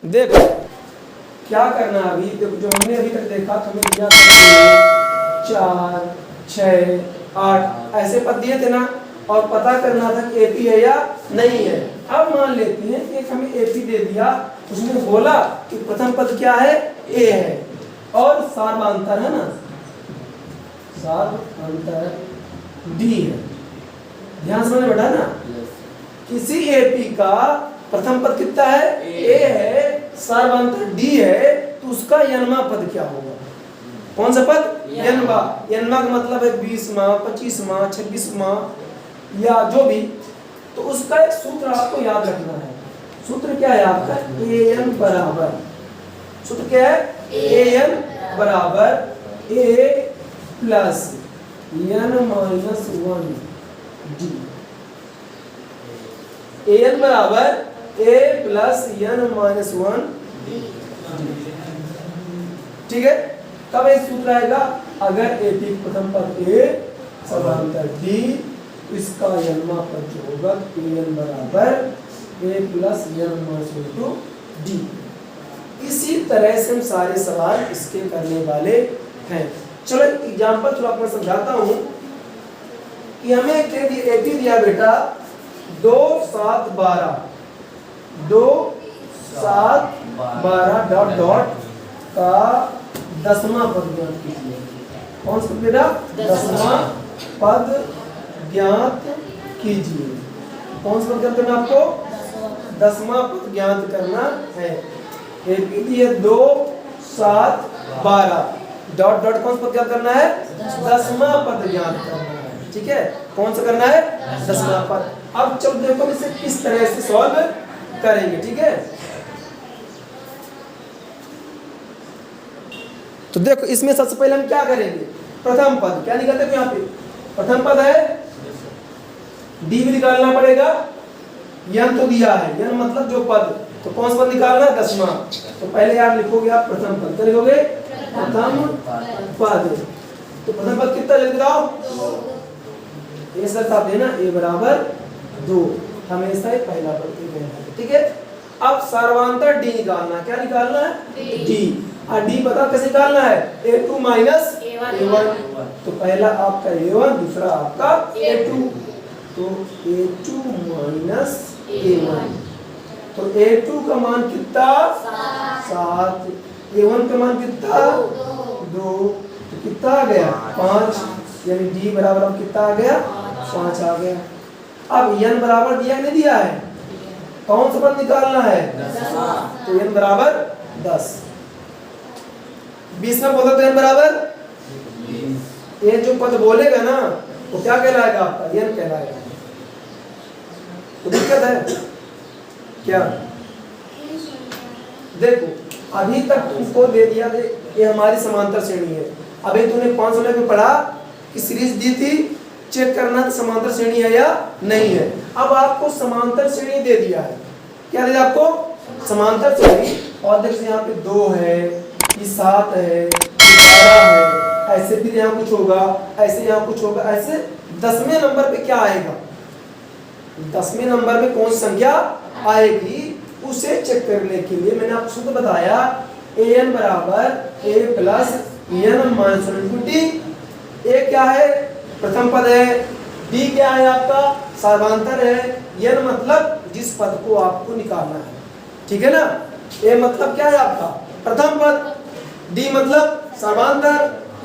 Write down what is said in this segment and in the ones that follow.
देखो क्या करना है अभी, देखो जो हमने अभी तक देखा तो हमें दिया 4 6 8 ऐसे पद दिए थे ना, और पता करना था कि एपी है या नहीं है। अब मान लेते हैं कि एक हमें एपी दे दिया, उसने बोला कि प्रथम पद क्या है, ए है, और सार्वधातुक है ना, सार्वधातुक डी है। ध्यान समझ में बैठा ना, किसी एपी का प्रथम पद कितना है, ए है, सार्वधातुक डी है, तो उसका यन्मा पद क्या होगा? कौन सा पद? यन्मा। यन्मा का मतलब है 20वां 25वां 26वां या जो भी, तो उसका एक सूत्र आपको याद रखना है। सूत्र क्या है आपका? एन बराबर, सूत्र क्या है? एन बराबर a plus n minus 1 d. N बराबर a plus n minus 1 d. ठीक है, कब ये सूत्र आएगा? अगर एपी प्रथम पद ए समांतर डी, इसका यन्मा पद जो होगा एन बराबर a plus n minus 1 D. इसी तरह से हम सारे सवाल इसके करने वाले हैं। चलो एग्जांपल थोड़ा मैं समझाता हूं कि हमें एपी दिया बेटा 2 7 12 2 7 12 डॉट डॉट का 10वां पद ज्ञात कीजिए। कौन सा बेटा? 10वां पद ज्ञात कीजिए। कौन सा पद ज्ञात करना आपको? 10वां पद ज्ञात करना है। एपी दिए 2 7 12 डॉट डॉट कौन सा पद ज्ञात करना है? 10वां पद ज्ञात करना है। ठीक है, कौन सा करना है? 10वां पद। अब चलो देखो इसे किस तरह से सॉल्व करेंगे। ठीक है, तो देखो इसमें सबसे पहले हम क्या करेंगे? प्रथम पद क्या निकालते हैं? यहाँ पे प्रथम पद है, डी भी निकालना पड़ेगा, यन तो दिया है, यन मतलब जो पद, तो कौन सा पद निकालना है? 10वां। तो पहले यार लिखोगे आप प्रथम पद, क्या लिखोगे? प्रथम पद। तो प्रथम पद कितना जल्दी बताओ? ये सर आप देना ए बराबर 2, हमेशा ही पहला पद देना। ठीक है, अब सर्वांतर डी निकालना। क्या निकालना है? डी। और डी पता कैसे निकालना है? a2 minus a1। तो पहला आपका a1, दूसरा आपका a2, तो a2 माइनस a1। तो a2 का मान कितना? 7। a1 का मान कितना? 2। तो कितना आ गया? 5। यानी d बराबर अब कितना आ गया? 5 आ गया। अब n बराबर दिया नहीं दिया है, कौन सा पद निकालना है? 10। तो n बराबर 10। 20 में बोला तो n बराबर 20। ये जो पद बोलेगा ना वो क्या कहलाएगा? आपका n कहलाएगा। तो दिक्कत है क्या? देखो अभी तक तुमको दे दिया दे, ये हमारी समांतर श्रेणी है। अभी तूने 5 मिनट में पढ़ा कि सीरीज दी थी, चेक करना समांतर श्रेणी है या नहीं है। अब आपको समांतर श्रेणी दे दिया है। क्या दे दिया आपको? समांतर श्रेणी। और देखिए यहाँ पे 2 है, ये 7 है, 12 है, ऐसे फिर यहाँ कुछ होगा, ऐसे यहाँ कुछ होगा, ऐसे 10वें नंबर पे क्या आएगा? 10वें नंबर में कौन सी संख्या आएगी उसे चेक करने के लिए मैंने आपको सूत्र बताया, an बराबर a plus n minus 1 d. A क्या है? प्रथम पद है। डी क्या है? आपका सर्वांतर है। n मतलब जिस पद को आपको निकालना है। ठीक है ना? ए मतलब क्या है आपका? प्रथम पद। डी मतलब सर्वांतर।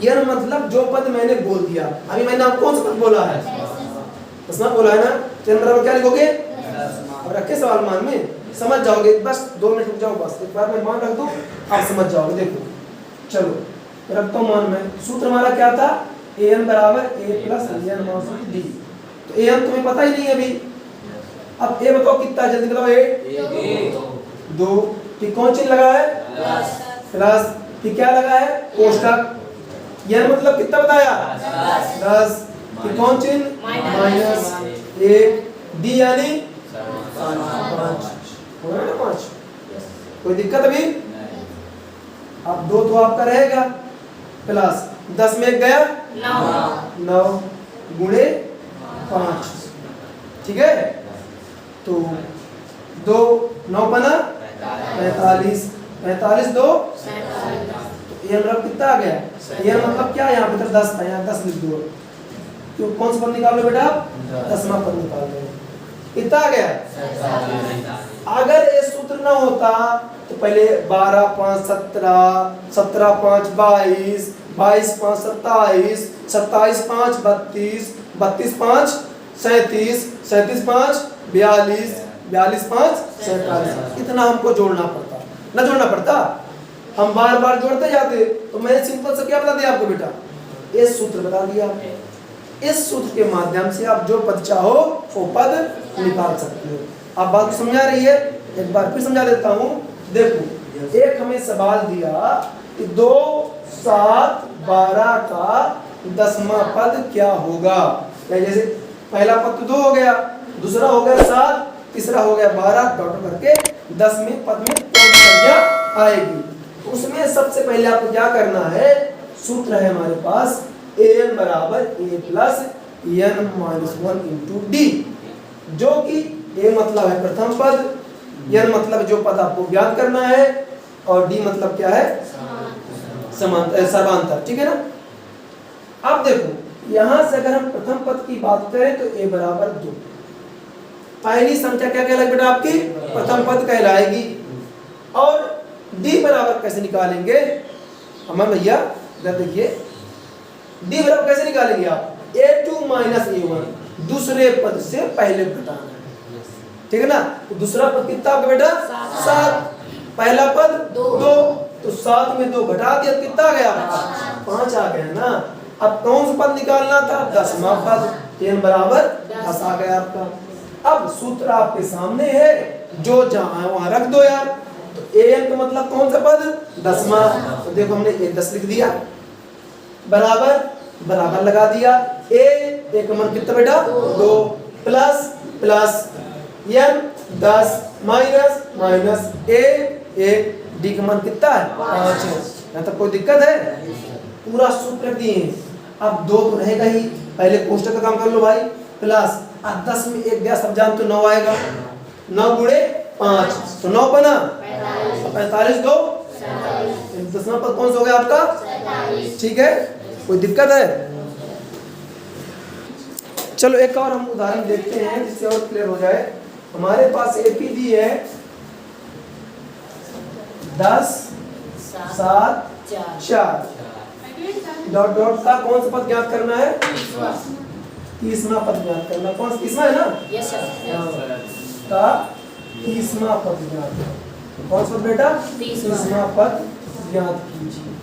n मतलब जो पद मैंने बोल दिया। अभी मैंने आपको कौन सा पद बोला है? 10वां बोला है ना? तो n बराबर क्या लिखोगे? अब रखे सवाल मान में, समझ जाओगे। बस 2 मिनट रुक जाओ, बस एक बार मैं मान रख दूं, आप समझ जाओगे। देखो चलो रखता हूं मान में। सूत्र हमारा क्या था? an बराबर a plus n minus D. तो an तुम्हें पता ही नहीं है अभी। अब a बताओ कितना, जल्दी बताओ। a 2। ठीक, कौन चीज लगा है? प्लस। ठीक, क्या लगा है? कोष्टक। n मतलब कितना बताया? 10। ठीक, कौन चीज? माइनस 1। डी यानी 5। हो गया ना 5? कोई दिक्कत अभी? अब 2 तो आपका रहेगा, प्लस 10 में 1 गया 9 गुणे 5। ठीक है, तो 2 9 बना 45, 45 2 ये मतलब कितना आ गया? ये मतलब क्या, यहाँ पे तो 10 था, यहाँ 10 लिख दो। क्यों, कौन सा पद निकाल लो बेटा? 10वां पद निकाल लो। कितना आ गया? अगर ये सूत्र ना होता तो पहले 12 5 17, 17 5 22, 22 5 27, 27 5 32, 32 5 37, 37 5 42, 42 5 47। इतना हमको जोड़ना पड़ता, ना जोड़ना पड़ता, हम बार बार जोड़ते जाते। तो मैंने सिंपल से क्या बता दिया आपको बेटा? ये सूत्र बता दिया। इस सूत्र के माध्यम से आप जो पद चाहो वो पद निकाल सकते हो। आप बात समझा रही है? एक बार फिर समझा देता हूँ। देखो, एक हमें सवाल दिया कि 2 7 12 का 10वां पद क्या होगा। जैसे पहला पद तो 2 हो गया, दूसरा हो गया 7, तीसरा हो गया 12, डॉट करके 10वें पद में कौन सी संख्या आएगी। तो उसमें सबसे पहले आपको क्या करना है? सूत्र है हमारे पास an बराबर a plus n minus 1 into D, जो कि a मतलब है प्रथम पद, n मतलब जो पद आपको ज्ञात करना है, और d मतलब क्या है? समांतर, सर्वांतर। ठीक है ना? अब देखो, यहां से अगर हम प्रथम पद की बात करें तो a बराबर 2, पहली संख्या क्या कहलाएगी बेटा? आपकी प्रथम पद कहलाएगी। और d बराबर कैसे निकालेंगे हमारे भैया? देखिए, d बराबर कैसे निकालेंगे आप? a2 माइनस a1, दूसरे पद से पहले घटाना है। ठीक है ना? तो दूसरा पद कितना आपका बेटा? 7, पहला पद 2, तो 7 में 2 घटा दिया, कितना आ गया? 5 आ गया ना। अब कौन सा पद निकालना था? 10वां पद, n बराबर 10 आ गया आपका। अब सूत्र आपके सामने है, जो जहां है वहां रख दो यार। तो an का मतलब कौन सा पद? 10वां। तो देखो, हमने 10 लिख दिया, बराबर बराबर लगा दिया। a का मान कितना बेटा? 2, plus plus n 10 minus minus a 1, d का मान कितना है? 5 है। यहाँ तक कोई दिक्कत है? पूरा सूत्र रख दिए। अब 2 तो रहेगा ही, पहले कोष्टक का काम कर लो भाई, प्लस 10 में 1 गया, सब जान तो 9 आएगा, 9 गुणे 5 तो 9 बना, 45 2 10वां पद कौन सा हो गया आपका? ठीक है, कोई दिक्कत है? चलो एक और हम उदाहरण देखते हैं जिससे और क्लियर हो जाए। हमारे पास एपी दी है 10 7 4, डॉट डॉट का कौन सा पद ज्ञात करना है? 30वां पद ज्ञात करना। कौन सा? 30वां है ना? Yes sir. का 30वां पद ज्ञात करना। कौन सा बेटा? 30वां पद ज्ञात कीजिए।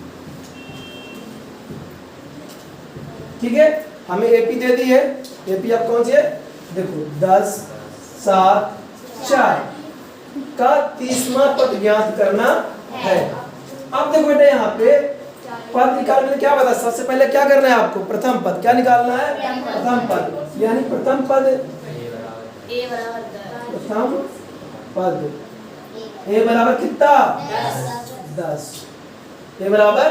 ठीक है, हमें एपी दे दी है। एपी आप कौन सी है? देखो, 10 7 4 का 30वां पद ज्ञात करना है। अब देखो बेटा, यहाँ पे पद निकालने में क्या बता? सबसे पहले क्या करना है आपको? प्रथम पद क्या निकालना है? प्रथम पद, यानी प्रथम पद प्रथम पद a बराबर कितना? 10, a बराबर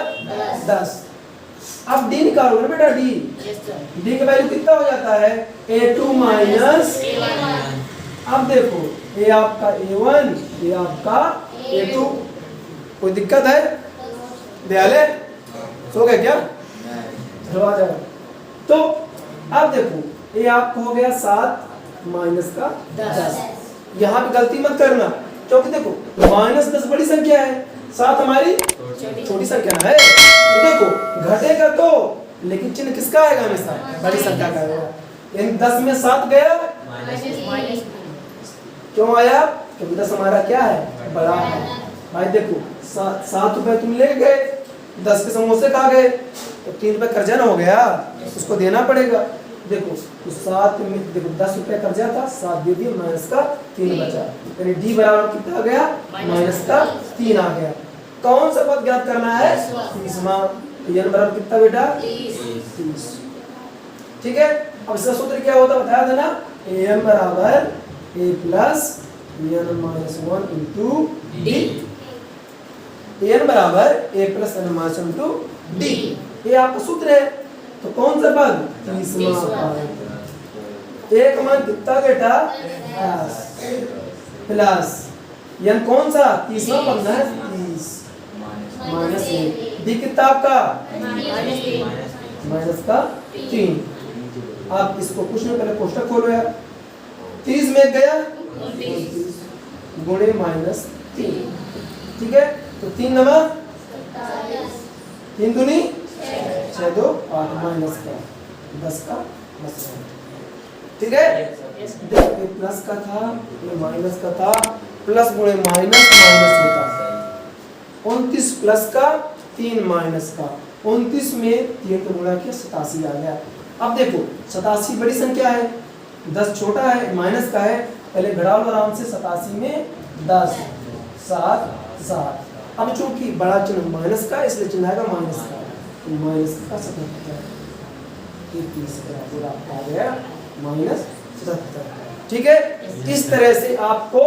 10। अब d निकालोगे ना बेटा, d का वैल्यू कितना हो जाता है? a2 minus. अब देखो, a आपका a1, a आपका a2। कोई दिक्कत है? दयाले सो गए क्या? चलो आ जाओ। तो अब देखो, ये आपको हो गया 7 माइनस का 10। यहाँ पे गलती मत करना, क्योंकि देखो -10 बड़ी संख्या है, 7 हमारी छोटी संख्या है। तो देखो, घटेगा तो, लेकिन चिन्ह किसका आएगा? हमेशा बड़ी संख्या का आएगा। इन 10 में 7 गया, क्यों आया? क्योंकि 10 हमारा क्या है? बड़ा है। भाई देखो, 7 रुपए तुम ले गए, 10 के समोसे खा गए, तो 3 रुपए कर्जा ना हो गया, उसको देना पड़ेगा। देखो, तो 7 में देखो 10 रुपए कर्जा था, 7 दे दिए, माइनस का 3 बचा, यानी डी बराबर कितना आ गया? माइनस का 3 आ गया। कौन सा पद ज्ञात करना है? 30वां। n बराबर कितना बेटा? 30। ठीक है, अब इसका सूत्र क्या होता है बताया था ना? an बराबर a plus n minus 1 into D. n बराबर a plus n minus 1 into D, ये आपका सूत्र है। तो कौन सा पद? 30वां पद। एक मान कितना बेटा? 10 प्लस यन कौन सा तीसरा पद है 30 माइनस 1 डी कितना आपका माइनस का 3। आप इसको कुछ नहीं पहले कोष्टक खोलो यार 30 में गया 29 गुणे माइनस 3 ठीक है। तो 3 नवा 3 दूनी 6 2 8 माइनस का 10 का 10 ठीक है। देखो प्लस का था ये माइनस का था प्लस गुणे माइनस माइनस होता है 29 प्लस का 3 माइनस का 29 में 3 को गुणा किया 87 आ गया। अब देखो 87 बड़ी संख्या है 10 छोटा है माइनस का है पहले घटा लो आराम से 87 में 10 7 7 अब चूंकि बड़ा चिन्ह माइनस का इसलिए चिन्ह आएगा माइनस का तो माइनस का 77 ये 30 बराबर आपका आ गया माइनस 77 ठीक है। इस तरह से आपको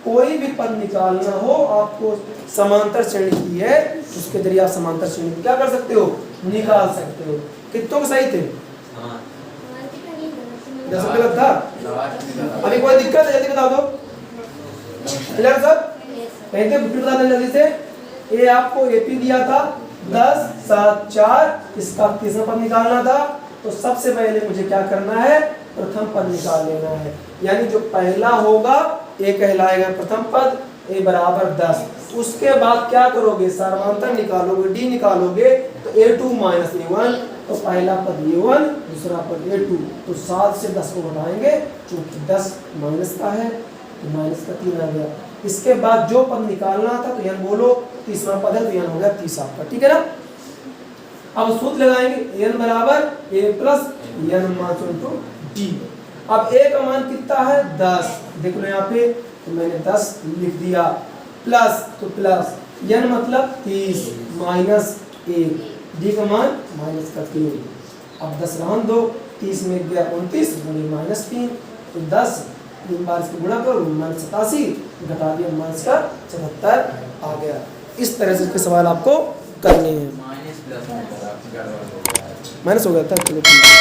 कोई भी पद निकालना हो आपको समांतर श्रेणी की है उसके जरिए आप समांतर श्रेणी क्या कर सकते हो निकाल सकते हो। कितनों को सही थे 10 गलत था अभी कोई दिक्कत है जल्दी बता दो क्लियर सब कहीं थे बता दें जल्दी से। ये आपको एपी दिया था 10 7 4 इसका तीसरा पद निकालना था तो सबसे पहले मुझे क्या करना है प्रथम पद निकाल लेना है यानी जो पहला होगा ए कहलाएगा प्रथम पद ए बराबर 10 उसके बाद क्या करोगे समांतर निकालोगे डी निकालोगे तो a2 माइनस a1 तो पहला पद a1 दूसरा पद a2 तो 7 से 10 को घटाएंगे क्योंकि 10 माइनस का है तो माइनस का 3 आ गया। इसके बाद जो पद निकालना था तो यहाँ बोलो तीसरा पद है तो यहाँ हो गया 30 आपका ठीक है ना। अब सूत्र लगाएंगे n बराबर a plus n minus D. अब a का मान कितना है 10 देख लो यहाँ पे तो मैंने 10 लिख दिया प्लस तो प्लस n मतलब 30 माइनस 1 डी का मान माइनस का 3 अब 10 रहन दो 30 में गया 29 गुणे माइनस 3 तो 10 3 बार इसको गुणा करो माइनस 87 घटा दिया माइनस का 77 आ गया। इस तरह से इसके सवाल आपको करने हैं माइनस हो गया था चलो ठीक है।